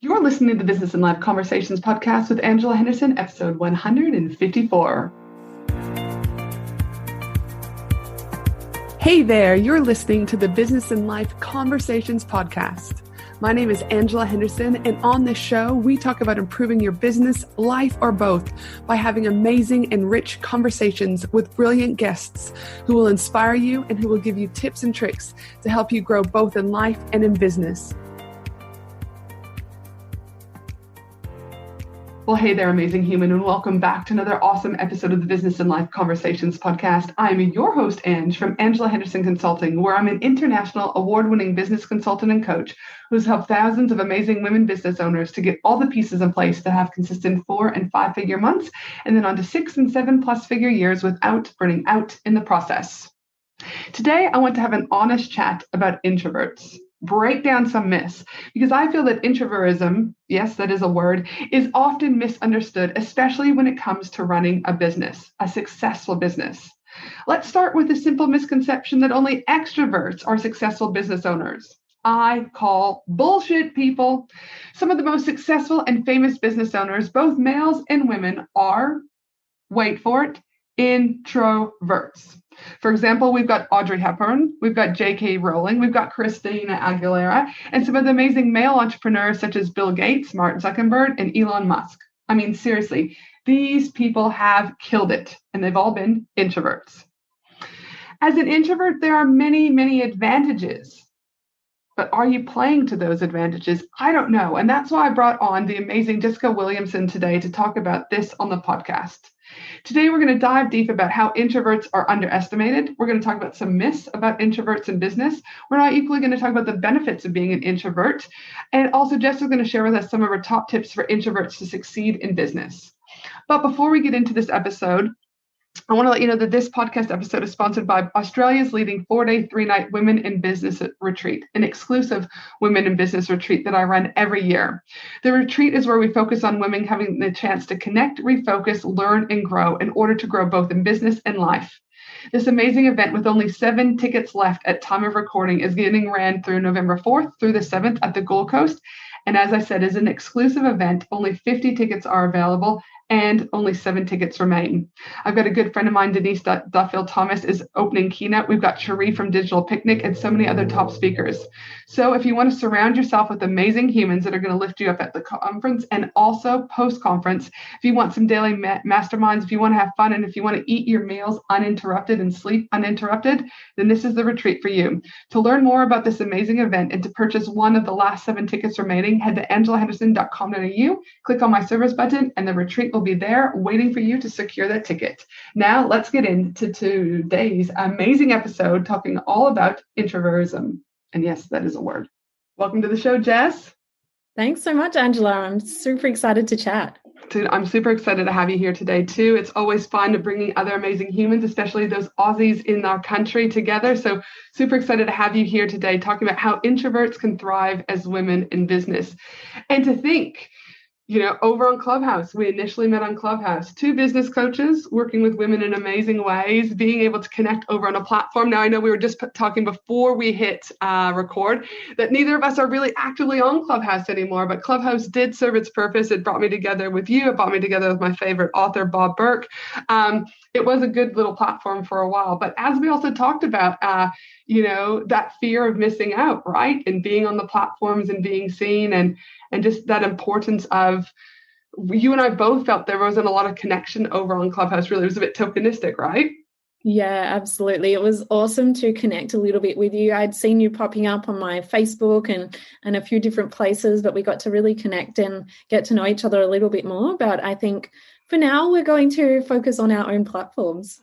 You're listening to the Business and Life Conversations podcast with Angela Henderson, episode 154. Hey there, you're listening to the Business and Life Conversations podcast. My name is Angela Henderson, and on this show, we talk about improving your business, life, or both by having amazing and rich conversations with brilliant guests who will inspire you and who will give you tips and tricks to help you grow both in life and in business. Well, hey there, amazing human, and welcome back to another awesome episode of the Business and Life Conversations podcast. I'm your host, Ange, from Angela Henderson Consulting, where I'm an international award-winning business consultant and coach who's helped thousands of amazing women business owners to get all the pieces in place to have consistent 4- and 5-figure months, and then on to 6- and 7+ figure years without burning out in the process. Today, I want to have an honest chat about introverts. Break down some myths, because I feel that introvertism, yes, that is a word, is often misunderstood, especially when it comes to running a business, a successful business. Let's start with the simple misconception that only extroverts are successful business owners. I call bullshit, people. Some of the most successful and famous business owners, both males and women, are, wait for it, introverts. For example, we've got Audrey Hepburn, we've got J.K. Rowling, we've got Christina Aguilera, and some of the amazing male entrepreneurs such as Bill Gates, Mark Zuckerberg, and Elon Musk. I mean, seriously, these people have killed it, and they've all been introverts. As an introvert, there are many, many advantages. But are you playing to those advantages? I don't know. And that's why I brought on the amazing Jess Williams today to talk about this on the podcast. Today, we're going to dive deep about how introverts are underestimated. We're going to talk about some myths about introverts in business. We're not equally going to talk about the benefits of being an introvert. And also, Jess is going to share with us some of her top tips for introverts to succeed in business. But before we get into this episode, I want to let you know that this podcast episode is sponsored by Australia's leading 4-day, 3-night Women in Business retreat, an exclusive Women in Business retreat that I run every year. The retreat is where we focus on women having the chance to connect, refocus, learn, and grow in order to grow both in business and life. This amazing event, with only 7 tickets left at time of recording, is getting ran through November 4th through the 7th at the Gold Coast. And as I said, is an exclusive event. Only 50 tickets are available, and only 7 tickets remain. I've got a good friend of mine, Denise Duffield-Thomas, is opening keynote. We've got Cherie from Digital Picnic and so many other top speakers. So if you want to surround yourself with amazing humans that are going to lift you up at the conference and also post-conference, if you want some daily masterminds, if you want to have fun, and if you want to eat your meals uninterrupted and sleep uninterrupted, then this is the retreat for you. To learn more about this amazing event and to purchase one of the last 7 tickets remaining, head to angelahenderson.com.au, click on my service button, and the retreat will be there waiting for you to secure that ticket. Now, let's get into today's amazing episode talking all about introvertism. And yes, that is a word. Welcome to the show, Jess. Thanks so much, Angela. I'm super excited to chat. Dude, I'm super excited to have you here today, too. It's always fun to bring other amazing humans, especially those Aussies in our country, together. So super excited to have you here today talking about how introverts can thrive as women in business. And to think, over on Clubhouse, we initially met on Clubhouse, 2 business coaches working with women in amazing ways, being able to connect over on a platform. Now, I know we were just talking before we hit record that neither of us are really actively on Clubhouse anymore, but Clubhouse did serve its purpose. It brought me together with you. It brought me together with my favorite author, Bob Burke. It was a good little platform for a while. But as we also talked about, that fear of missing out, right? And being on the platforms and being seen and just that importance of, you and I both felt there wasn't a lot of connection over on Clubhouse. Really, it was a bit tokenistic, right? Yeah, absolutely. It was awesome to connect a little bit with you. I'd seen you popping up on my Facebook and a few different places, but we got to really connect and get to know each other a little bit more. But I think for now, we're going to focus on our own platforms.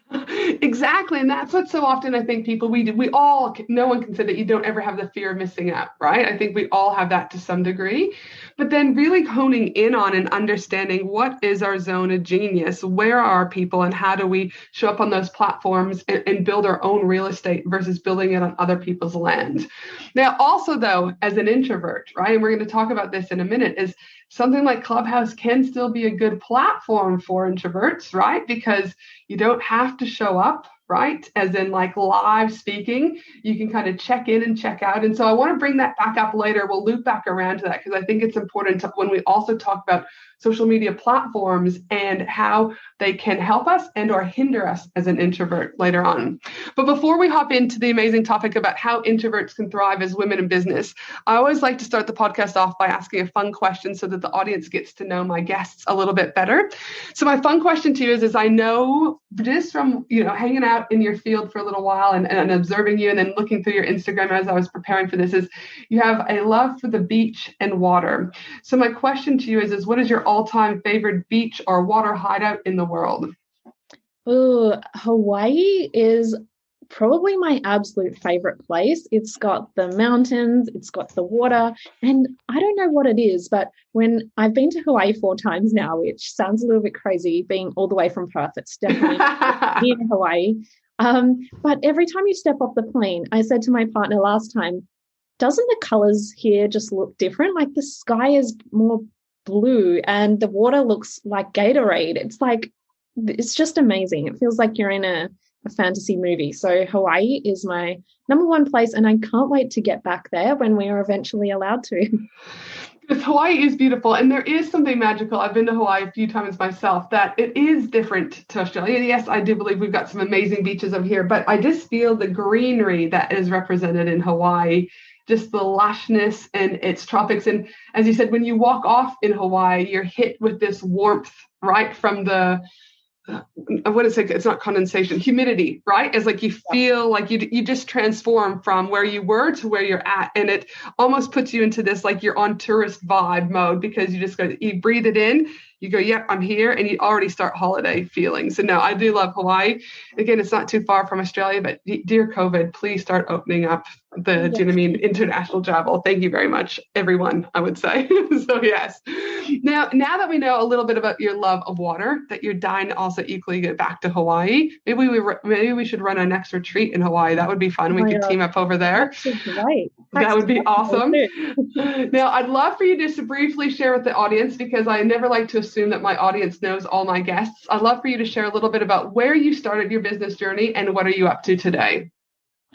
Exactly. And that's what so often I think people, no one can say that you don't ever have the fear of missing out, right? I think we all have that to some degree. But then really honing in on and understanding what is our zone of genius, where are our people, and how do we show up on those platforms and build our own real estate versus building it on other people's land. Now, also, though, as an introvert, right, and we're going to talk about this in a minute, is something like Clubhouse can still be a good platform for introverts, right? Because you don't have to show up right? As in like live speaking, you can kind of check in and check out. And so I want to bring that back up later. We'll loop back around to that because I think it's important when we also talk about social media platforms and how they can help us and or hinder us as an introvert later on. But before we hop into the amazing topic about how introverts can thrive as women in business, I always like to start the podcast off by asking a fun question so that the audience gets to know my guests a little bit better. So my fun question to you is I know just from, hanging out in your field for a little while and observing you and then looking through your Instagram as I was preparing for this is you have a love for the beach and water. So my question to you is what is your all-time favorite beach or water hideout in the world? Oh, Hawaii is probably my absolute favorite place. It's got the mountains, it's got the water, and I don't know what it is, but when I've been to Hawaii 4 times now, which sounds a little bit crazy being all the way from Perth, it's definitely near Hawaii. But every time you step off the plane, I said to my partner last time, doesn't the colors here just look different? Like the sky is more blue and the water looks like Gatorade. It's just amazing. It feels like you're in a fantasy movie. So Hawaii is my number one place, and I can't wait to get back there when we are eventually allowed to. Because Hawaii is beautiful, and there is something magical. I've been to Hawaii a few times myself that it is different to Australia. Yes, I do believe we've got some amazing beaches over here, but I just feel the greenery that is represented in Hawaii, just the lushness and its tropics. And as you said, when you walk off in Hawaii, you're hit with this warmth, right, from the what is it? It's not condensation, humidity, right? It's like you feel like you just transform from where you were to where you're at. And it almost puts you into this, like you're on tourist vibe mode because you breathe it in, you go, yep, I'm here. And you already start holiday feeling. So no, I do love Hawaii. Again, it's not too far from Australia, but dear COVID, please start opening up the, do you know what I mean, international travel. Thank you very much, everyone, I would say. So yes. Now that we know a little bit about your love of water, that you're dying to also equally get back to Hawaii, maybe we should run our next retreat in Hawaii. That would be fun. We could team up over there. Right. That would be awesome. Now, I'd love for you just to briefly share with the audience, because I never like to assume that my audience knows all my guests. I'd love for you to share a little bit about where you started your business journey and what are you up to today?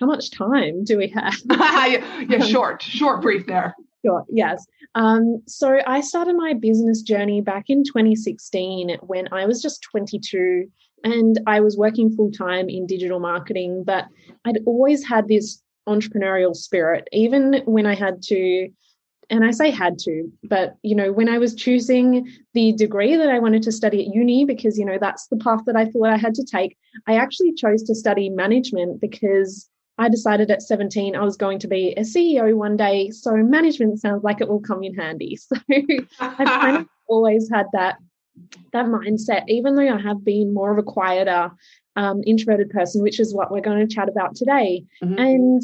How much time do we have? Yeah, short, brief there. Sure, yes. So I started my business journey back in 2016 when I was just 22 and I was working full-time in digital marketing, but I'd always had this entrepreneurial spirit, even when I had to, and I say had to, but, when I was choosing the degree that I wanted to study at uni, because, that's the path that I thought I had to take, I actually chose to study management because I decided at 17 I was going to be a CEO one day. So management sounds like it will come in handy. So I've kind of always had that mindset, even though I have been more of a quieter, introverted person, which is what we're going to chat about today. Mm-hmm. And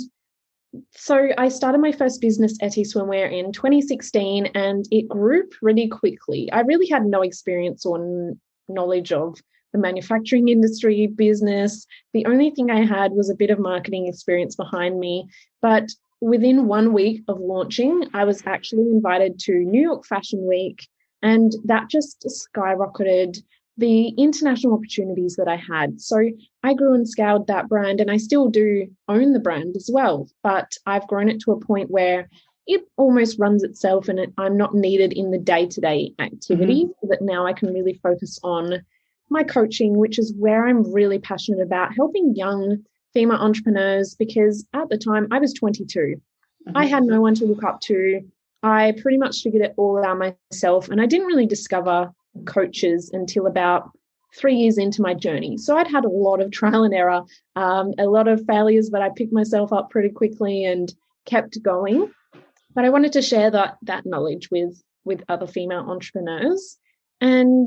so I started my first business, Etty Swimwear, in 2016, and it grew pretty quickly. I really had no experience or knowledge of the manufacturing industry, business. The only thing I had was a bit of marketing experience behind me. But within 1 week of launching, I was actually invited to New York Fashion Week, and that just skyrocketed the international opportunities that I had. So I grew and scaled that brand, and I still do own the brand as well, but I've grown it to a point where it almost runs itself and I'm not needed in the day-to-day activity, so that now I can really focus on my coaching, which is where I'm really passionate about, helping young female entrepreneurs, because at the time I was 22. I had no one to look up to. I pretty much figured it all out myself, and I didn't really discover coaches until about 3 years into my journey. So I'd had a lot of trial and error, a lot of failures, but I picked myself up pretty quickly and kept going. But I wanted to share that knowledge with other female entrepreneurs. And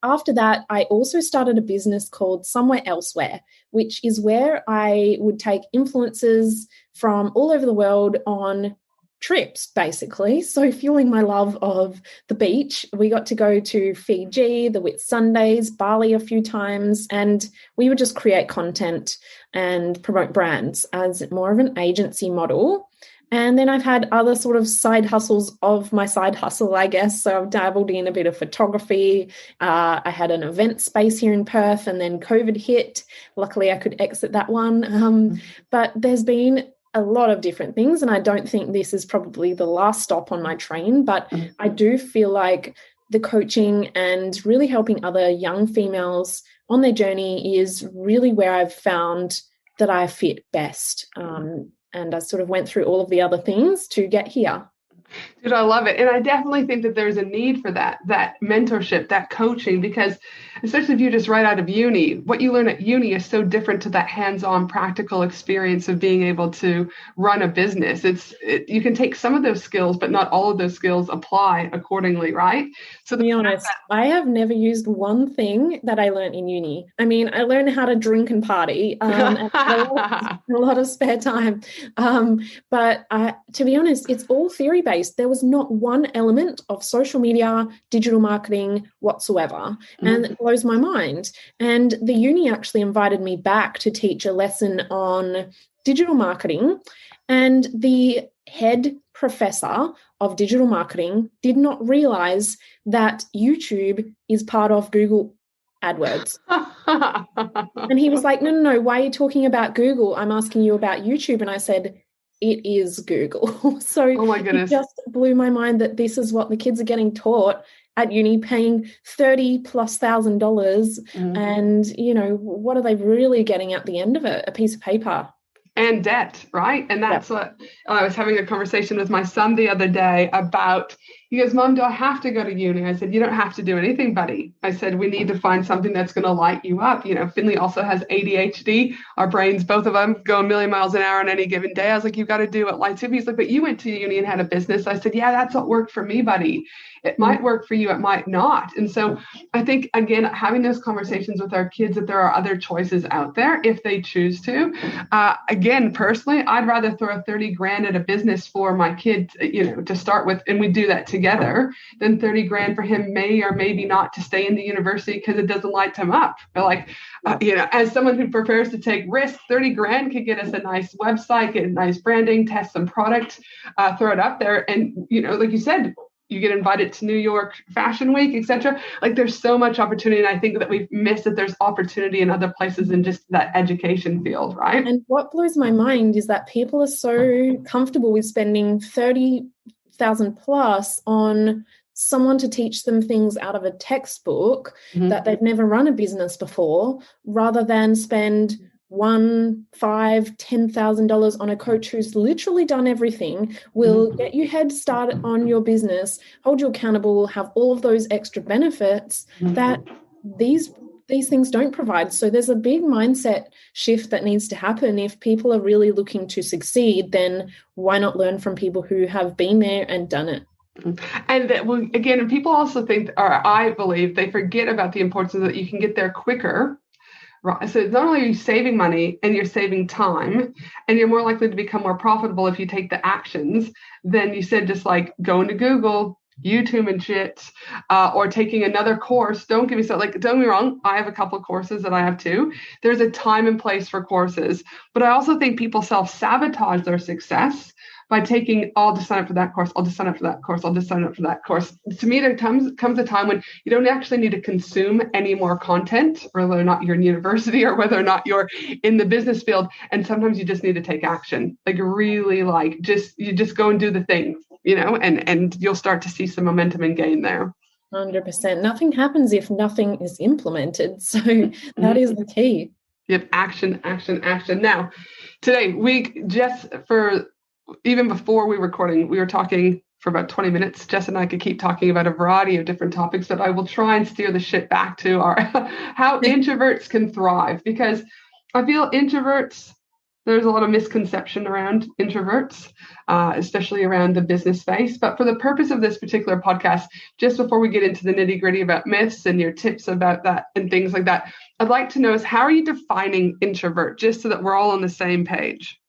after that, I also started a business called Somewhere Elsewhere, which is where I would take influencers from all over the world on trips, basically. So fueling my love of the beach, we got to go to Fiji, the Whitsundays, Bali a few times, and we would just create content and promote brands as more of an agency model. And then I've had other sort of side hustles of my side hustle, I guess. So I've dabbled in a bit of photography. I had an event space here in Perth, and then COVID hit. Luckily, I could exit that one. But there's been a lot of different things, and I don't think this is probably the last stop on my train, but I do feel like the coaching and really helping other young females on their journey is really where I've found that I fit best. And I sort of went through all of the other things to get here. Dude, I love it. And I definitely think that there's a need for that mentorship, that coaching, because especially if you're just right out of uni, what you learn at uni is so different to that hands-on practical experience of being able to run a business. You can take some of those skills, but not all of those skills apply accordingly, right? So to be honest, I have never used one thing that I learned in uni. I mean, I learned how to drink and party and a lot of spare time. But to be honest, it's all theory-based. There was not one element of social media, digital marketing whatsoever. And it blows my mind. And the uni actually invited me back to teach a lesson on digital marketing. And the head professor of digital marketing did not realize that YouTube is part of Google AdWords. And he was like, no, why are you talking about Google? I'm asking you about YouTube. And I said, it is Google. So oh my goodness. It just blew my mind that this is what the kids are getting taught at uni, paying $30,000+. And, what are they really getting at the end of it? A piece of paper. And debt, right? And that's what I was having a conversation with my son the other day about. He goes, Mom, do I have to go to uni? I said, you don't have to do anything, buddy. I said, we need to find something that's going to light you up. Finley also has ADHD. Our brains, both of them, go a million miles an hour on any given day. I was like, you've got to do what lights you up. He's like, but you went to uni and had a business. I said, yeah, that's what worked for me, buddy. It might work for you. It might not. And so I think, again, having those conversations with our kids, that there are other choices out there if they choose to. Again, personally, I'd rather throw $30,000 at a business for my kid, to start with, and we do that together, than $30,000 for him may or maybe not to stay in the university because it doesn't light him up. But like, as someone who prepares to take risks, $30,000 could get us a nice website, get a nice branding, test some product, throw it up there. And, like you said, you get invited to New York Fashion Week, etc. Like there's so much opportunity. And I think that we've missed that there's opportunity in other places in just that education field, right? And what blows my mind is that people are so comfortable with spending $30,000+ on someone to teach them things out of a textbook that they've never run a business before, rather than spend $1,000, $5,000, $10,000 on a coach who's literally done everything, will get you head start on your business, hold you accountable, have all of those extra benefits that these things don't provide. So there's a big mindset shift that needs to happen. If people are really looking to succeed, then why not learn from people who have been there and done it? And that, well, again, people also think, or I believe, they forget about the importance that you can get there quicker. Right. So not only are you saving money and you're saving time, and you're more likely to become more profitable if you take the actions than you said, just like going to Google, YouTube and shit, or taking another course. Don't get me wrong. I have a couple of courses that I have too. There's a time and place for courses, but I also think people self-sabotage their success by taking, I'll just sign up for that course. I'll just sign up for that course. I'll just sign up for that course. To me, there comes a time when you don't actually need to consume any more content, whether or not you're in university or whether or not you're in the business field. And sometimes you just need to take action, like really, like you just go and do the thing, and you'll start to see some momentum and gain there. 100%. Nothing happens if nothing is implemented. So that is the key. Yep. Action, action, action. Now, today, even before we were recording, we were talking for about 20 minutes. Jess and I could keep talking about a variety of different topics, but I will try and steer the shit back to how introverts can thrive, because I feel there's a lot of misconception around introverts, especially around the business space. But for the purpose of this particular podcast, just before we get into the nitty gritty about myths and your tips about that and things like that, I'd like to know is, how are you defining introvert, just so that we're all on the same page?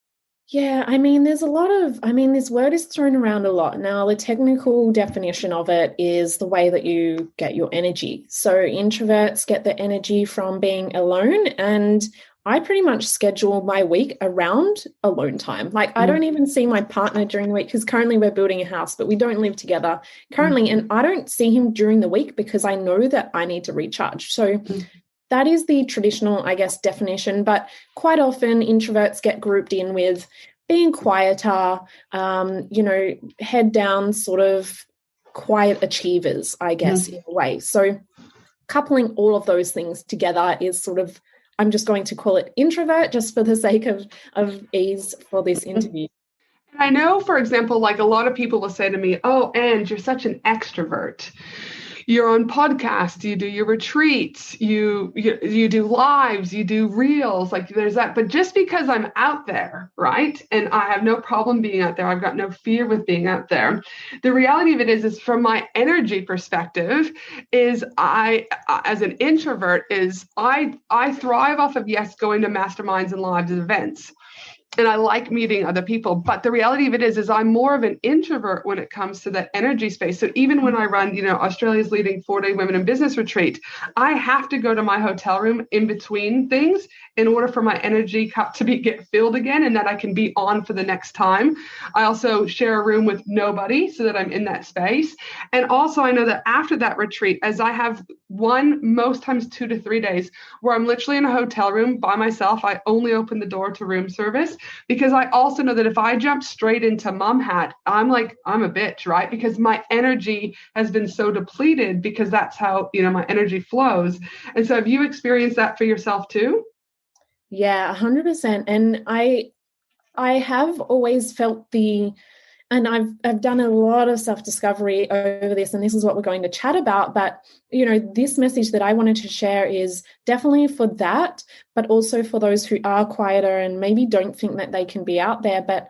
Yeah, this word is thrown around a lot. Now, the technical definition of it is the way that you get your energy. So introverts get their energy from being alone, and I pretty much schedule my week around alone time. Like I don't even see my partner during the week because currently we're building a house, but we don't live together currently. And I don't see him during the week because I know that I need to recharge. So that is the traditional, I guess, definition. But quite often introverts get grouped in with being quieter, head down sort of quiet achievers, I guess, in a way. So coupling all of those things together is sort of, I'm just going to call it introvert just for the sake of ease for this interview. I know, for example, like a lot of people will say to me, oh, Ange, you're such an extrovert. You're on podcasts, you do your retreats, you do lives, you do reels, like there's that. But just because I'm out there, right? And I have no problem being out there. I've got no fear with being out there. The reality of it is from my energy perspective, is I, as an introvert, I thrive off of, yes, going to masterminds and lives and events. And I like meeting other people. But the reality of it is I'm more of an introvert when it comes to that energy space. So even when I run, Australia's leading 4-day women in business retreat, I have to go to my hotel room in between things in order for my energy cup to get filled again and that I can be on for the next time. I also share a room with nobody so that I'm in that space. And also I know that after that retreat, as I have most times 2 to 3 days where I'm literally in a hotel room by myself, I only open the door to room service. Because I also know that if I jump straight into mom hat, I'm a bitch, right? Because my energy has been so depleted because that's how, my energy flows. And so have you experienced that for yourself too? Yeah, 100%. And I have always felt and I've done a lot of self-discovery over this, and this is what we're going to chat about. But, this message that I wanted to share is definitely for that, but also for those who are quieter and maybe don't think that they can be out there. But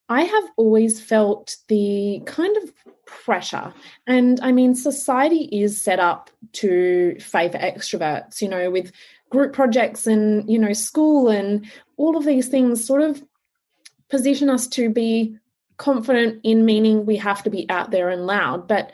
I have always felt the kind of pressure. And I mean, society is set up to favor extroverts, with group projects and, school and all of these things sort of position us to be confident in meaning we have to be out there and loud. But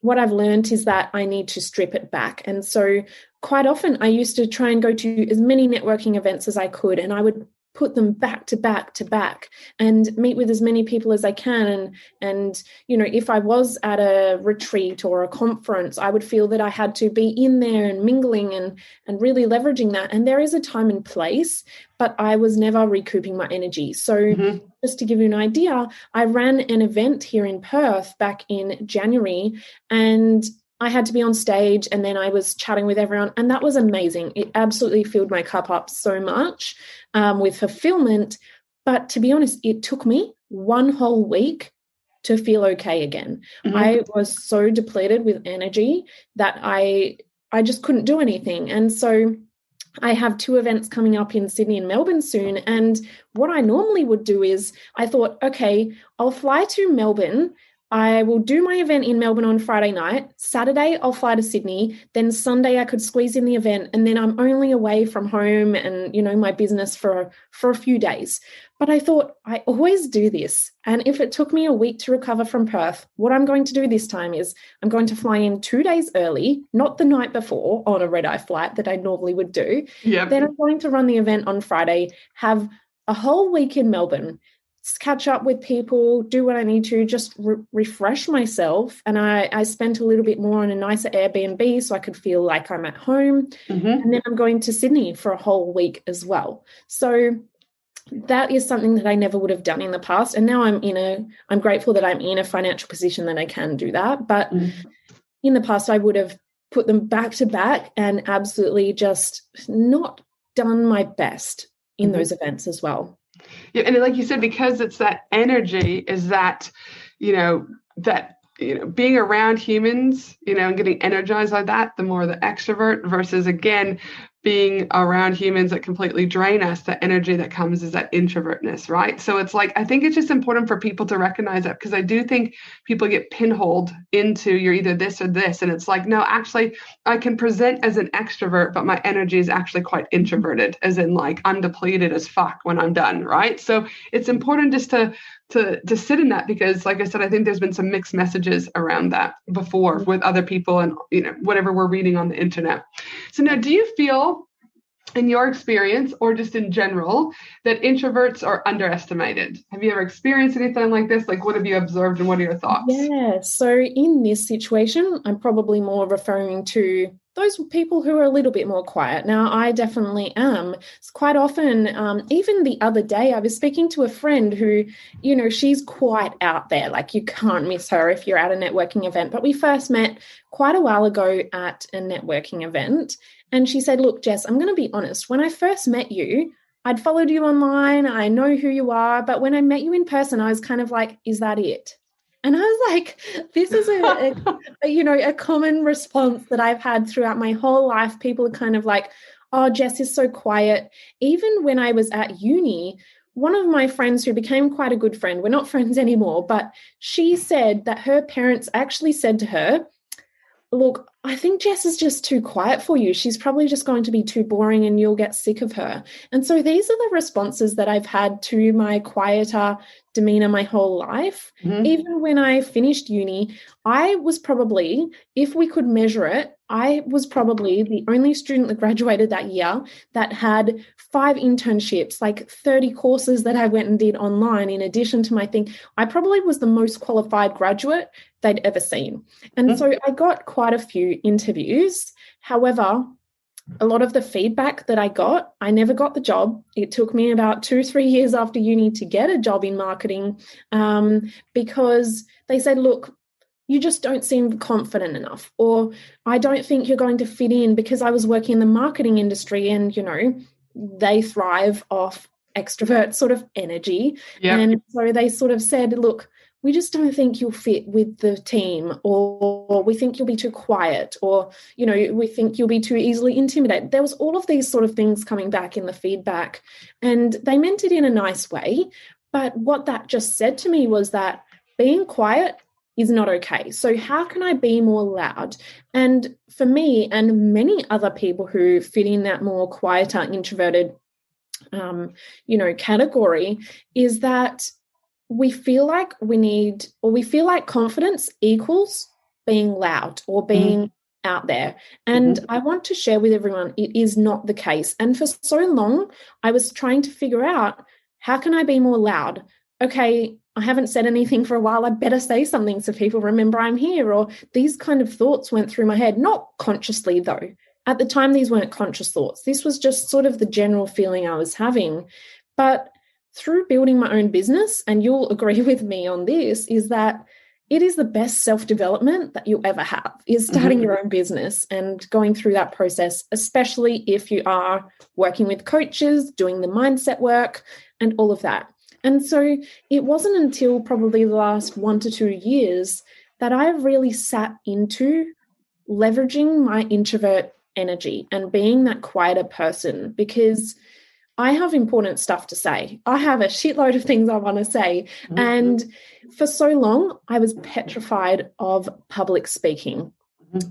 what I've learned is that I need to strip it back. And so quite often I used to try and go to as many networking events as I could, and I would put them back to back to back and meet with as many people as I can. And if I was at a retreat or a conference, I would feel that I had to be in there and mingling and really leveraging that. And there is a time and place, but I was never recouping my energy. So just to give you an idea, I ran an event here in Perth back in January, and I had to be on stage, and then I was chatting with everyone, and that was amazing. It absolutely filled my cup up so much with fulfillment. But to be honest, it took me one whole week to feel okay again. I was so depleted with energy that I just couldn't do anything. And so I have 2 events coming up in Sydney and Melbourne soon. And what I normally would do is I thought, okay, I'll fly to Melbourne. I will do my event in Melbourne on Friday night. Saturday, I'll fly to Sydney. Then Sunday, I could squeeze in the event. And then I'm only away from home and, my business for a few days. But I thought, I always do this. And if it took me a week to recover from Perth, what I'm going to do this time is I'm going to fly in 2 days early, not the night before on a red-eye flight that I normally would do. Yep. Then I'm going to run the event on Friday, have a whole week in Melbourne, catch up with people, do what I need to, just refresh myself. And I spent a little bit more on a nicer Airbnb so I could feel like I'm at home. And then I'm going to Sydney for a whole week as well. So that is something that I never would have done in the past. And now I'm grateful that I'm in a financial position that I can do that. But in the past, I would have put them back to back and absolutely just not done my best in those events as well. Yeah, and like you said, because it's that energy is that, being around humans, and getting energized like that, the more the extrovert versus, again, being around humans that completely drain us, the energy that comes is that introvertness, right? So it's like, I think it's just important for people to recognize that, because I do think people get pinholed into you're either this or this. And it's like, no, actually, I can present as an extrovert, but my energy is actually quite introverted, as in like I'm depleted as fuck when I'm done, right? So it's important just to sit in that, because like I said, I think there's been some mixed messages around that before with other people and, whatever we're reading on the internet. So now, do you feel in your experience or just in general that introverts are underestimated? Have you ever experienced anything like this? Like, what have you observed and what are your thoughts? Yeah, so in this situation, I'm probably more referring to those people who are a little bit more quiet. Now, I definitely am. It's quite often, even the other day, I was speaking to a friend who, she's quite out there. Like, you can't miss her if you're at a networking event. But we first met quite a while ago at a networking event. And she said, look, Jess, I'm going to be honest. When I first met you, I'd followed you online. I know who you are. But when I met you in person, I was kind of like, is that it? And I was like, this is a common response that I've had throughout my whole life. People are kind of like, oh, Jess is so quiet. Even when I was at uni, one of my friends who became quite a good friend, we're not friends anymore, but she said that her parents actually said to her, look, I think Jess is just too quiet for you. She's probably just going to be too boring and you'll get sick of her. And so these are the responses that I've had to my quieter demeanor my whole life. Mm-hmm. Even when I finished uni, I was probably, if we could measure it, I was probably the only student that graduated that year that had 5 internships, like 30 courses that I went and did online in addition to my thing. I probably was the most qualified graduate they'd ever seen. And so I got quite a few interviews. However, a lot of the feedback that I got, I never got the job. It took me about 2-3 years after uni to get a job in marketing because they said, look, you just don't seem confident enough, or I don't think you're going to fit in, because I was working in the marketing industry and, they thrive off extrovert sort of energy. Yep. And so they sort of said, look, we just don't think you'll fit with the team, or we think you'll be too quiet, or, we think you'll be too easily intimidated. There was all of these sort of things coming back in the feedback, and they meant it in a nice way. But what that just said to me was that being quiet is not okay. So how can I be more loud? And for me and many other people who fit in that more quieter, introverted, category, is that we feel like we feel like confidence equals being loud or being out there. And I want to share with everyone, it is not the case. And for so long, I was trying to figure out, how can I be more loud? Okay, I haven't said anything for a while. I better say something so people remember I'm here. Or these kind of thoughts went through my head, not consciously though. At the time, these weren't conscious thoughts. This was just sort of the general feeling I was having. But through building my own business, and you'll agree with me on this, is that it is the best self-development that you'll ever have, is starting your own business and going through that process, especially if you are working with coaches, doing the mindset work and all of that. And so it wasn't until probably the last 1 to 2 years that I really sat into leveraging my introvert energy and being that quieter person, because I have important stuff to say. I have a shitload of things I want to say. And for so long, I was petrified of public speaking.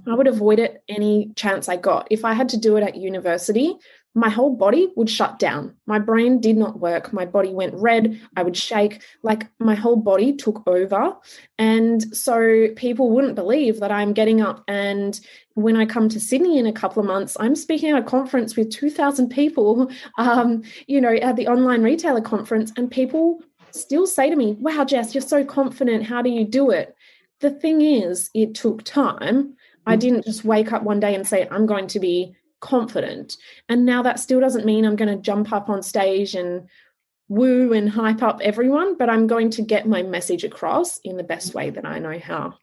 I would avoid it any chance I got. If I had to do it at university, my whole body would shut down. My brain did not work. My body went red. I would shake. Like, my whole body took over. And so people wouldn't believe that I'm getting up, and when I come to Sydney in a couple of months, I'm speaking at a conference with 2,000 people, at the online retailer conference, and people still say to me, wow, Jess, you're so confident. How do you do it? The thing is, it took time. I didn't just wake up one day and say, I'm going to be confident. And now that still doesn't mean I'm going to jump up on stage and woo and hype up everyone, but I'm going to get my message across in the best way that I know how.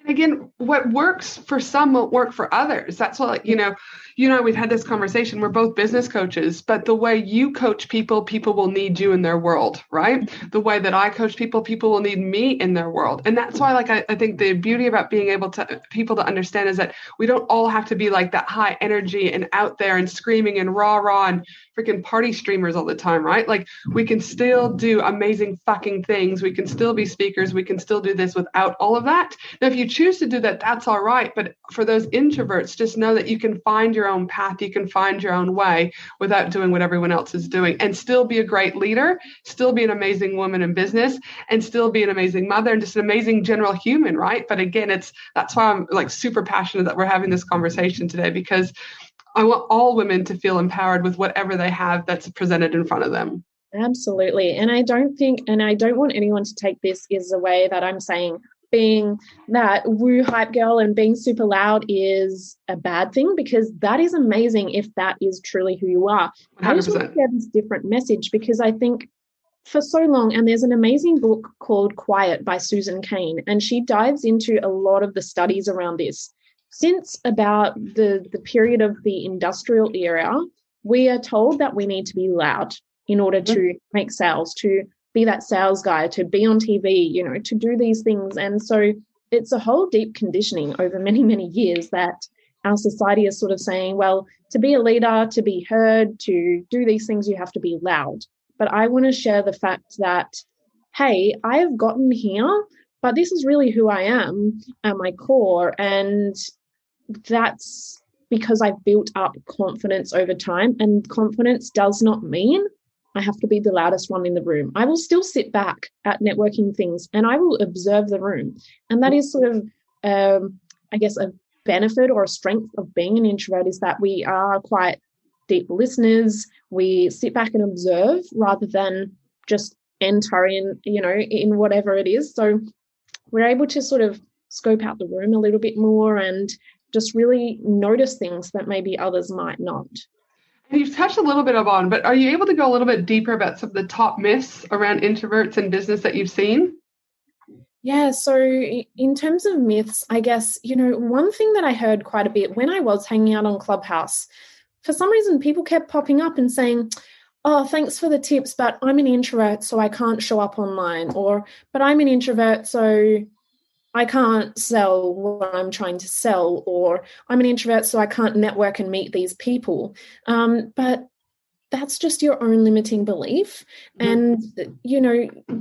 And again, what works for some won't work for others. That's what, we've had this conversation. We're both business coaches, but the way you coach people, people will need you in their world, right? The way that I coach people, people will need me in their world. And that's why, I think the beauty about being able to people to understand is that we don't all have to be like that high energy and out there and screaming and rah and freaking party streamers all the time, right? Like, we can still do amazing fucking things. We can still be speakers. We can still do this without all of that. Now, if you choose to do that, that's all right. But for those introverts, just know that you can find your own path. You can find your own way without doing what everyone else is doing, and still be a great leader, still be an amazing woman in business, and still be an amazing mother and just an amazing general human, right? But again, that's why I'm super passionate that we're having this conversation today, because I want all women to feel empowered with whatever they have that's presented in front of them. Absolutely. And I don't want anyone to take this as a way that I'm saying being that woo hype girl and being super loud is a bad thing, because that is amazing if that is truly who you are. 100%. I just want to share this different message, because I think for so long, and there's an amazing book called Quiet by Susan Cain, and she dives into a lot of the studies around this. Since about the period of the industrial era, we are told that we need to be loud in order to make sales, to be that sales guy, to be on TV, to do these things. And so it's a whole deep conditioning over many, many years that our society is sort of saying, well, to be a leader, to be heard, to do these things, you have to be loud. But I want to share the fact that, hey, I have gotten here, but this is really who I am at my core. And that's because I've built up confidence over time. And confidence does not mean I have to be the loudest one in the room. I will still sit back at networking things and I will observe the room. And that is sort of, I guess, a benefit or a strength of being an introvert, is that we are quite deep listeners. We sit back and observe rather than just enter in whatever it is. So we're able to sort of scope out the room a little bit more and just really notice things that maybe others might not. And you've touched a little bit on, but are you able to go a little bit deeper about some of the top myths around introverts in business that you've seen? Yeah, so in terms of myths, I guess, one thing that I heard quite a bit when I was hanging out on Clubhouse, for some reason, people kept popping up and saying, oh, thanks for the tips, but I'm an introvert, so I can't show up online. Or, but I'm an introvert, so I can't sell what I'm trying to sell. Or I'm an introvert, so I can't network and meet these people. But that's just your own limiting belief. And,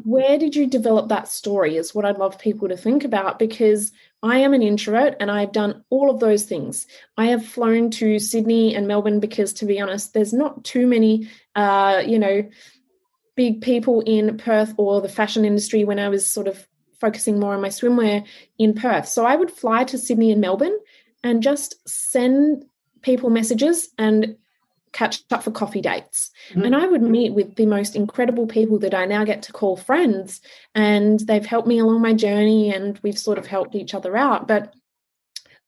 where did you develop that story is what I'd love people to think about, because I am an introvert and I've done all of those things. I have flown to Sydney and Melbourne because, to be honest, there's not too many, big people in Perth or the fashion industry when I was sort of focusing more on my swimwear in Perth. So I would fly to Sydney and Melbourne and just send people messages and catch up for coffee dates. And I would meet with the most incredible people that I now get to call friends, and they've helped me along my journey and we've sort of helped each other out. But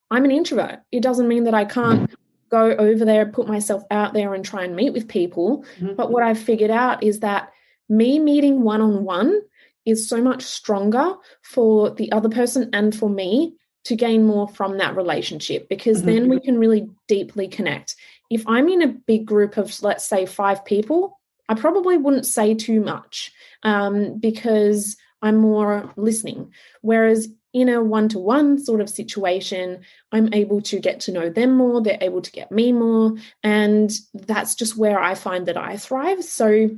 I'm an introvert. It doesn't mean that I can't go over there, put myself out there and try and meet with people. But what I've figured out is that me meeting one-on-one is so much stronger for the other person and for me to gain more from that relationship, because then we can really deeply connect. If I'm in a big group of, let's say, 5 people, I probably wouldn't say too much because I'm more listening. Whereas in a one-to-one sort of situation, I'm able to get to know them more, they're able to get me more, and that's just where I find that I thrive. So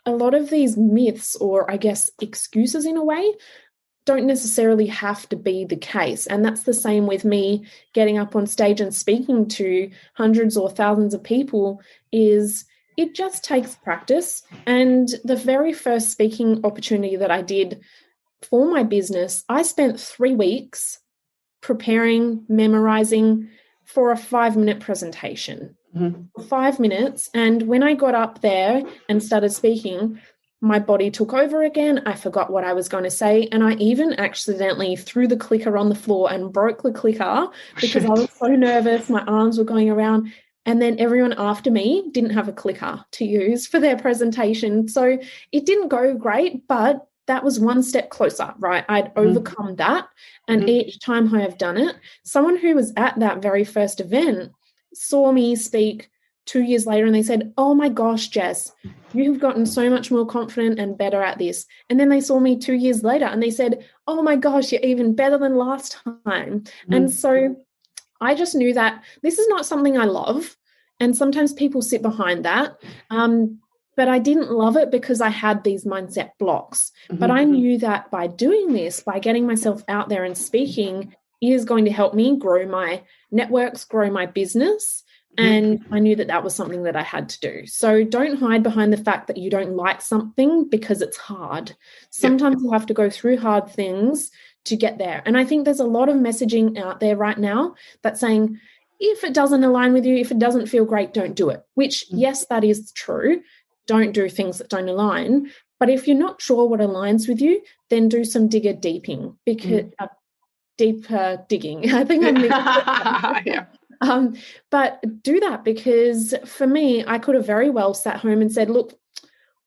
a lot of these myths, or I guess excuses in a way, don't necessarily have to be the case. And that's the same with me getting up on stage and speaking to hundreds or thousands of people, is it just takes practice. And the very first speaking opportunity that I did for my business, I spent 3 weeks preparing, memorizing for a 5-minute presentation. 5 minutes. And when I got up there and started speaking, my body took over again. I forgot what I was going to say. And I even accidentally threw the clicker on the floor and broke the clicker because I was so nervous. My arms were going around. And then everyone after me didn't have a clicker to use for their presentation. So it didn't go great, but that was one step closer, right? I'd overcome that. And each time I have done it, someone who was at that very first event saw me speak 2 years later and they said, oh my gosh, Jess, you've gotten so much more confident and better at this. And then they saw me 2 years later and they said, oh my gosh, you're even better than last time. And so I just knew that this is not something I love. And sometimes people sit behind that. But I didn't love it because I had these mindset blocks. But I knew that by doing this, by getting myself out there and speaking, is going to help me grow my networks, grow my business. And I knew that that was something that I had to do. So don't hide behind the fact that you don't like something because it's hard. Sometimes you have to go through hard things to get there. And I think there's a lot of messaging out there right now that's saying, if it doesn't align with you, if it doesn't feel great, don't do it, which, yes, that is true. Don't do things that don't align. But if you're not sure what aligns with you, then do some deeper digging. I think I'm Yeah. But do that, because for me, I could have very well sat home and said, look,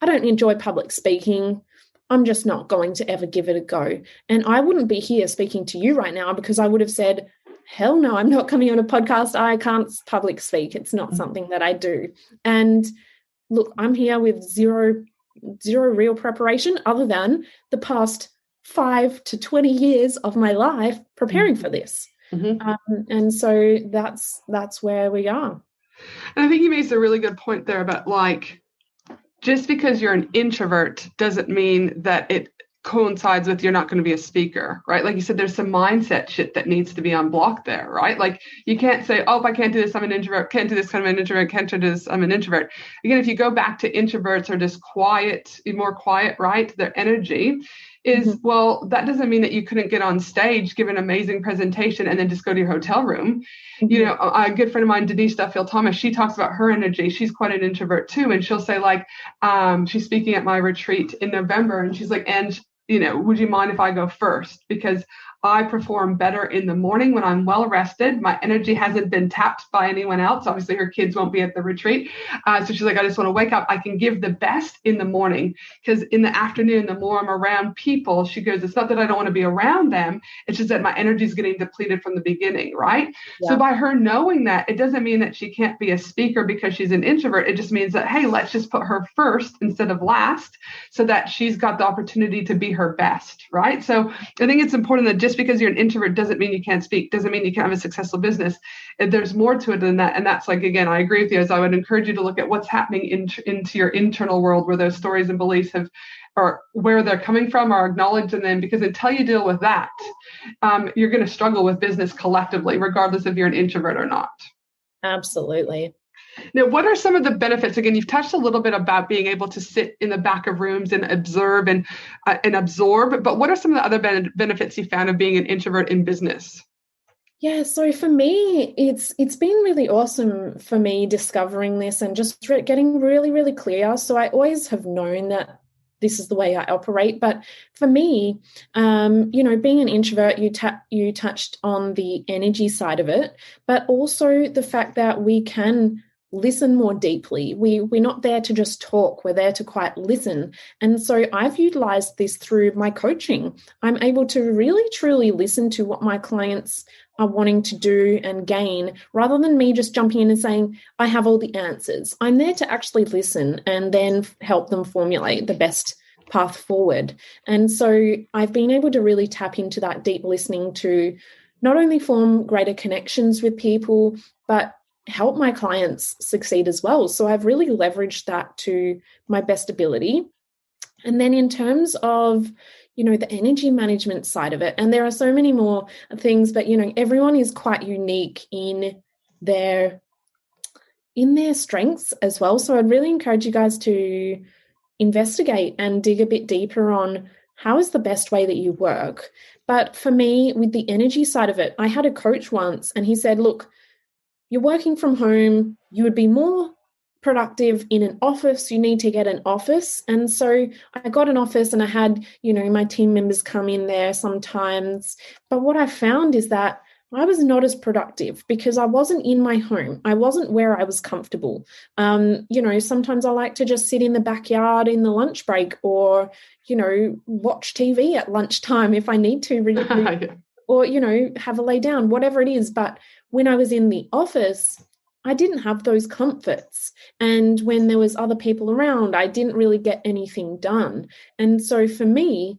I don't enjoy public speaking. I'm just not going to ever give it a go. And I wouldn't be here speaking to you right now, because I would have said, hell no, I'm not coming on a podcast. I can't public speak. It's not something that I do. And look, I'm here with zero real preparation other than the past 5 to 20 years of my life preparing for this. And so that's where we are. And I think you made a really good point there about, like, just because you're an introvert doesn't mean that it coincides with you're not going to be a speaker, right? Like you said, there's some mindset shit that needs to be unblocked there, right? Like you can't say, oh, if I can't do this, I'm an introvert, can't do this, I'm an introvert, can't do this, I'm an introvert. Again, if you go back to introverts are just more quiet, right? Their energy is, well, that doesn't mean that you couldn't get on stage, give an amazing presentation, and then just go to your hotel room. You know, a good friend of mine, Denise Duffield-Thomas, she talks about her energy. She's quite an introvert too. And she'll say, like, she's speaking at my retreat in November, and she's like, and you know, would you mind if I go first? Because I perform better in the morning when I'm well rested. My energy hasn't been tapped by anyone else. Obviously, her kids won't be at the retreat. So she's like, I just want to wake up. I can give the best in the morning, because in the afternoon, the more I'm around people, she goes, it's not that I don't want to be around them. It's just that my energy is getting depleted from the beginning, right? Yeah. So by her knowing that, it doesn't mean that she can't be a speaker because she's an introvert. It just means that, hey, let's just put her first instead of last, so that she's got the opportunity to be her best, right? So I think it's important that just because you're an introvert doesn't mean you can't speak, doesn't mean you can't have a successful business. There's more to it than that. And that's, like, again, I agree with you, as I would encourage you to look at what's happening into your internal world, where those stories and beliefs or where they're coming from, are acknowledged in them, because until you deal with that, you're going to struggle with business collectively, regardless if you're an introvert or not. Absolutely. Now, what are some of the benefits? Again, you've touched a little bit about being able to sit in the back of rooms and observe and absorb, but what are some of the other benefits you found of being an introvert in business? Yeah, so for me, it's been really awesome for me discovering this and just getting really, really clear. So I always have known that this is the way I operate. But for me, being an introvert, you touched on the energy side of it, but also the fact that we can listen more deeply. We're not there to just talk, we're there to quite listen. And so I've utilized this through my coaching. I'm able to really, truly listen to what my clients are wanting to do and gain, rather than me just jumping in and saying, I have all the answers. I'm there to actually listen and then help them formulate the best path forward. And so I've been able to really tap into that deep listening to not only form greater connections with people, but help my clients succeed as well. So I've really leveraged that to my best ability. And then in terms of, the energy management side of it, and there are so many more things, but, everyone is quite unique in their strengths as well. So I'd really encourage you guys to investigate and dig a bit deeper on how is the best way that you work. But for me, with the energy side of it, I had a coach once, and he said, look, you're working from home, you would be more productive in an office, you need to get an office. And so I got an office, and I had, my team members come in there sometimes. But what I found is that I was not as productive because I wasn't in my home. I wasn't where I was comfortable. Sometimes I like to just sit in the backyard in the lunch break, or, watch TV at lunchtime if I need to, or, have a lay down, whatever it is. But when I was in the office, I didn't have those comforts. And when there was other people around, I didn't really get anything done. And so for me,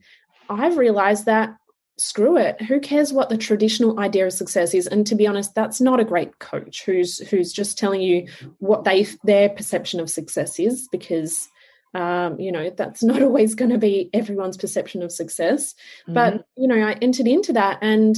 I've realized that screw it. Who cares what the traditional idea of success is? And to be honest, that's not a great coach who's just telling you what their perception of success is, because that's not always going to be everyone's perception of success. Mm-hmm. But I entered into that, and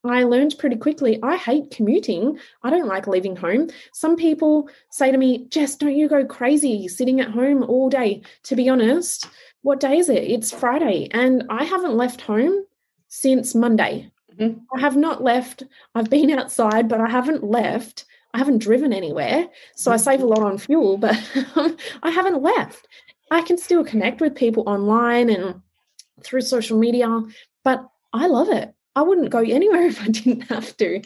I learned pretty quickly, I hate commuting. I don't like leaving home. Some people say to me, Jess, don't you go crazy sitting at home all day? To be honest, what day is it? It's Friday, and I haven't left home since Monday. Mm-hmm. I have not left. I've been outside, but I haven't left. I haven't driven anywhere. So I save a lot on fuel, but I haven't left. I can still connect with people online and through social media, but I love it. I wouldn't go anywhere if I didn't have to.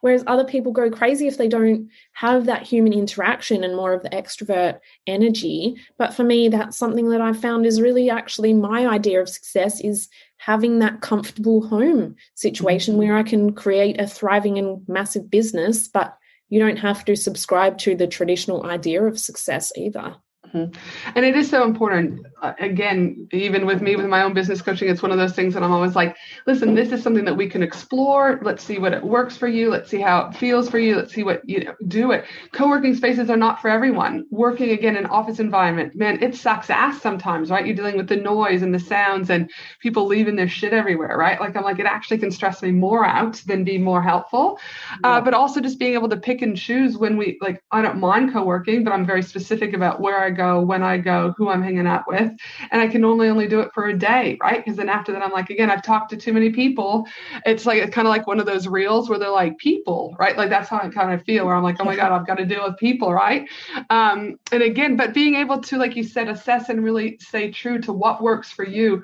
Whereas other people go crazy if they don't have that human interaction and more of the extrovert energy. But for me, that's something that I've found is really actually my idea of success, is having that comfortable home situation where I can create a thriving and massive business, but you don't have to subscribe to the traditional idea of success either. And it is so important. Again, even with me, with my own business coaching, it's one of those things that I'm always like, listen, this is something that we can explore. Let's see what it works for you. Let's see how it feels for you. Let's see what, do it. Co-working spaces are not for everyone. Working, again, in an office environment, man, it sucks ass sometimes, right? You're dealing with the noise and the sounds and people leaving their shit everywhere, right? Like, I'm like, it actually can stress me more out than be more helpful. But also just being able to pick and choose when I don't mind co-working, but I'm very specific about where I go, when I go, who I'm hanging out with. And I can only do it for a day, right? Because then after that, I'm like, again, I've talked to too many people. It's kind of like one of those reels where they're like, people, right? Like, that's how I kind of feel, where I'm like, oh my God, I've got to deal with people, right? And again, but being able to, like you said, assess and really stay true to what works for you.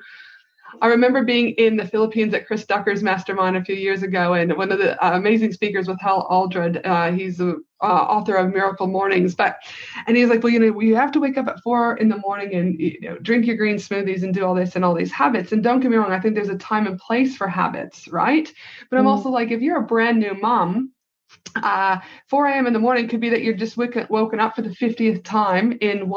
I remember being in the Philippines at Chris Ducker's mastermind a few years ago, and one of the amazing speakers with Hal Aldred, he's the author of Miracle Mornings, and he's like, well, we have to wake up at 4 a.m. and drink your green smoothies and do all this and all these habits. And don't get me wrong, I think there's a time and place for habits, right? But I'm also like, if you're a brand new mom, 4 a.m. in the morning could be that you're just woken up for the 50th time in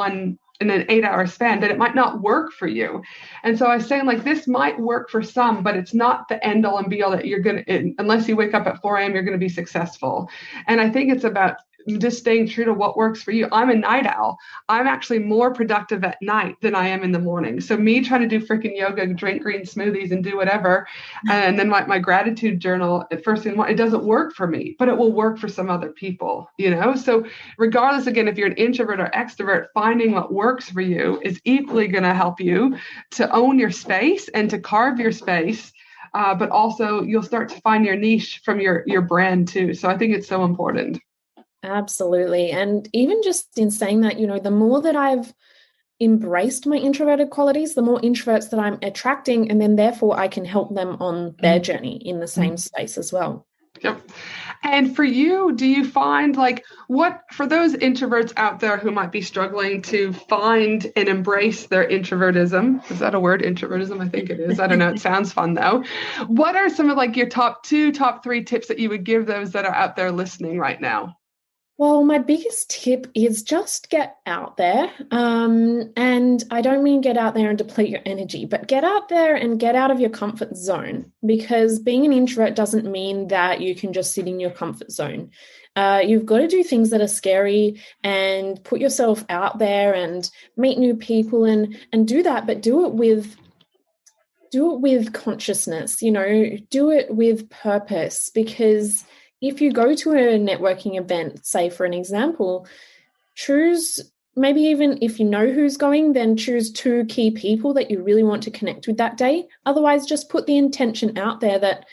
an 8-hour span, that it might not work for you. And so I was saying, like, this might work for some, but it's not the end all and be all that you're going to, unless you wake up at 4 a.m., you're going to be successful. And I think it's about just staying true to what works for you. I'm a night owl. I'm actually more productive at night than I am in the morning. So me trying to do freaking yoga, drink green smoothies and do whatever, and then my gratitude journal at first thing, it doesn't work for me, but it will work for some other people, So regardless, again, if you're an introvert or extrovert, finding what works for you is equally going to help you to own your space and to carve your space. But also you'll start to find your niche from your brand too. So I think it's so important. Absolutely. And even just in saying that, the more that I've embraced my introverted qualities, the more introverts that I'm attracting, and then therefore I can help them on their journey in the same space as well. Yep. And for you, do you find for those introverts out there who might be struggling to find and embrace their introvertism, is that a word, introvertism? I think it is. I don't know. It sounds fun though. What are some of your top 3 tips that you would give those that are out there listening right now? Well, my biggest tip is just get out there. And I don't mean get out there and deplete your energy, but get out there and get out of your comfort zone, because being an introvert doesn't mean that you can just sit in your comfort zone. You've got to do things that are scary and put yourself out there and meet new people and do that, but do it with consciousness, do it with purpose, because if you go to a networking event, say for an example, choose, maybe even if you know who's going, then choose 2 key people that you really want to connect with that day. Otherwise, just put the intention out there that,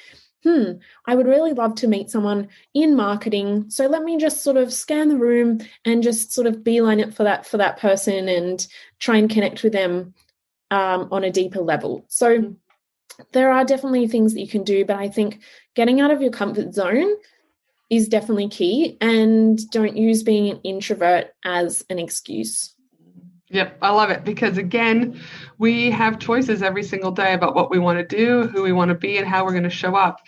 I would really love to meet someone in marketing. So let me just sort of scan the room and just sort of beeline it for that person and try and connect with them on a deeper level. So there are definitely things that you can do, but I think getting out of your comfort zone is definitely key, and don't use being an introvert as an excuse. Yep, I love it, because again, we have choices every single day about what we want to do, who we want to be, and how we're going to show up.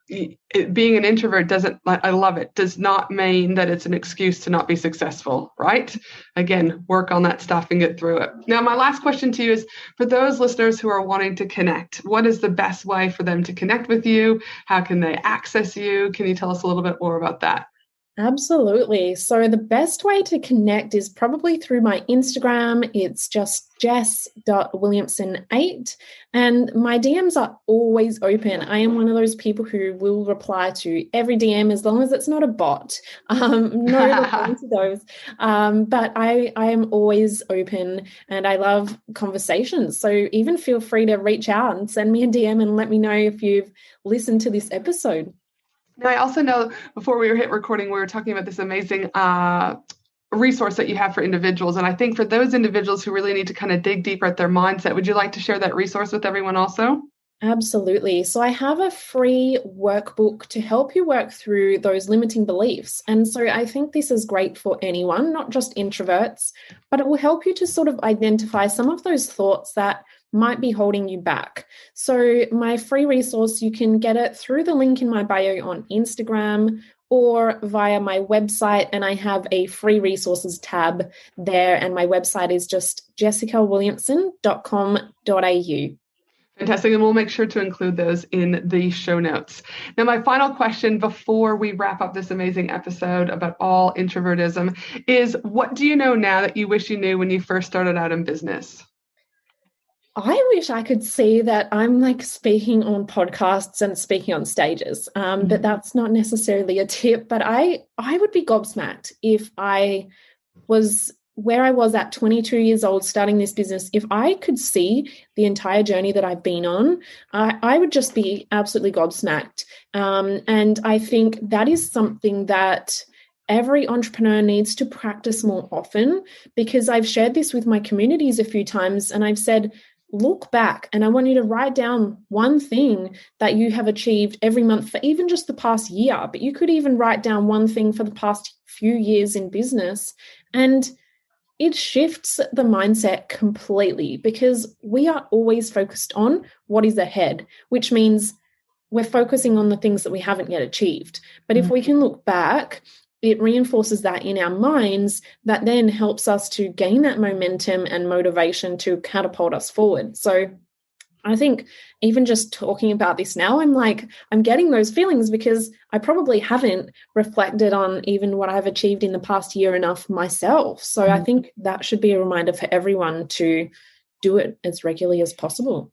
Being an introvert does not mean that it's an excuse to not be successful, right? Again, work on that stuff and get through it. Now, my last question to you is, for those listeners who are wanting to connect, what is the best way for them to connect with you? How can they access you? Can you tell us a little bit more about that? Absolutely. So the best way to connect is probably through my Instagram. It's just jess.williamson8. And my DMs are always open. I am one of those people who will reply to every DM as long as it's not a bot. No replying to those. But I am always open and I love conversations. So even feel free to reach out and send me a DM and let me know if you've listened to this episode. Now, I also know before we were hit recording, we were talking about this amazing resource that you have for individuals. And I think for those individuals who really need to kind of dig deeper at their mindset, would you like to share that resource with everyone also? Absolutely. So I have a free workbook to help you work through those limiting beliefs. And so I think this is great for anyone, not just introverts, but it will help you to sort of identify some of those thoughts that might be holding you back. So my free resource, you can get it through the link in my bio on Instagram or via my website. And I have a free resources tab there. And my website is just jessicawilliamson.com.au. Fantastic. And we'll make sure to include those in the show notes. Now, my final question before we wrap up this amazing episode about all introvertism is, what do you know now that you wish you knew when you first started out in business? I wish I could see that I'm like speaking on podcasts and speaking on stages, but that's not necessarily a tip. But I would be gobsmacked if I was where I was at 22 years old starting this business. If I could see the entire journey that I've been on, I would just be absolutely gobsmacked. And I think that is something that every entrepreneur needs to practice more often, because I've shared this with my communities a few times and I've said, look back and I want you to write down one thing that you have achieved every month for even just the past year, but you could even write down one thing for the past few years in business. And it shifts the mindset completely, because we are always focused on what is ahead, which means we're focusing on the things that we haven't yet achieved. But if we can look back, it reinforces that in our minds, that then helps us to gain that momentum and motivation to catapult us forward. So I think even just talking about this now, I'm getting those feelings, because I probably haven't reflected on even what I've achieved in the past year enough myself. So I think that should be a reminder for everyone to do it as regularly as possible.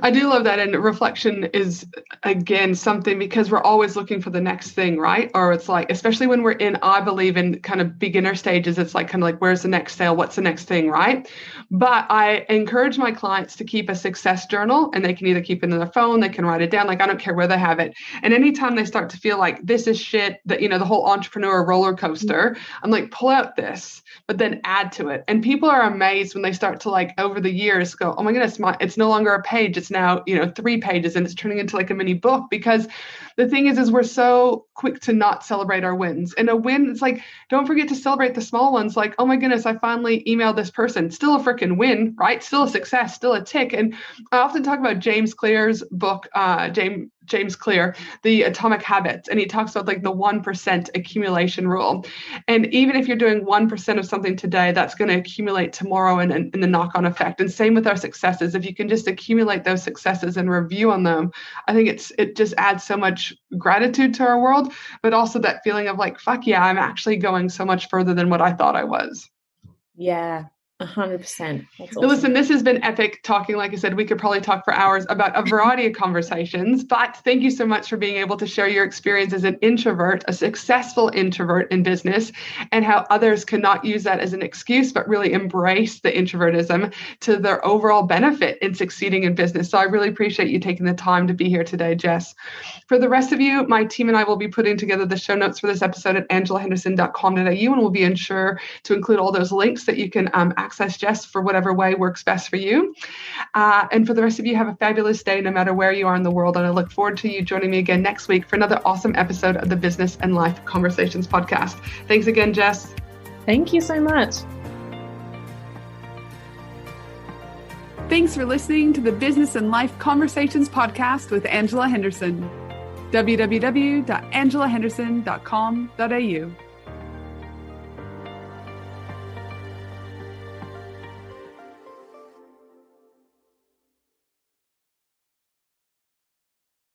I do love that. And reflection is, again, something, because we're always looking for the next thing, right? Or it's like, especially when we're in, I believe in kind of beginner stages, it's like kind of like, where's the next sale? What's the next thing, right? But I encourage my clients to keep a success journal, and they can either keep it in their phone, they can write it down. Like, I don't care where they have it. And anytime they start to feel like this is shit, that, you know, the whole entrepreneur roller coaster, I'm like, pull out this, but then add to it. And people are amazed when they start to, like, over the years go, oh my goodness, it's no longer a page. It's now, 3 pages, and it's turning into like a mini book. Because the thing is we're so quick to not celebrate our wins. And a win, it's like, don't forget to celebrate the small ones. Like, oh my goodness, I finally emailed this person. Still a freaking win, right? Still a success, still a tick. And I often talk about James Clear's book, James Clear, The Atomic Habits. And he talks about like the 1% accumulation rule. And even if you're doing 1% of something today, that's going to accumulate tomorrow in the knock-on effect. And same with our successes. If you can just accumulate those successes and review on them, I think it just adds so much gratitude to our world, but also that feeling of like, fuck yeah, I'm actually going so much further than what I thought I was. Yeah. 100%. That's awesome. Now, listen, this has been epic talking. Like I said, we could probably talk for hours about a variety of conversations, but thank you so much for being able to share your experience as an introvert, a successful introvert in business, and how others cannot use that as an excuse, but really embrace the introvertism to their overall benefit in succeeding in business. So I really appreciate you taking the time to be here today, Jess. For the rest of you, my team and I will be putting together the show notes for this episode at angelahenderson.com.au, and we'll be sure to include all those links that you can access Jess for whatever way works best for you. And for the rest of you, have a fabulous day, no matter where you are in the world. And I look forward to you joining me again next week for another awesome episode of the Business and Life Conversations podcast. Thanks again, Jess. Thank you so much. Thanks for listening to the Business and Life Conversations podcast with Angela Henderson. www.angelahenderson.com.au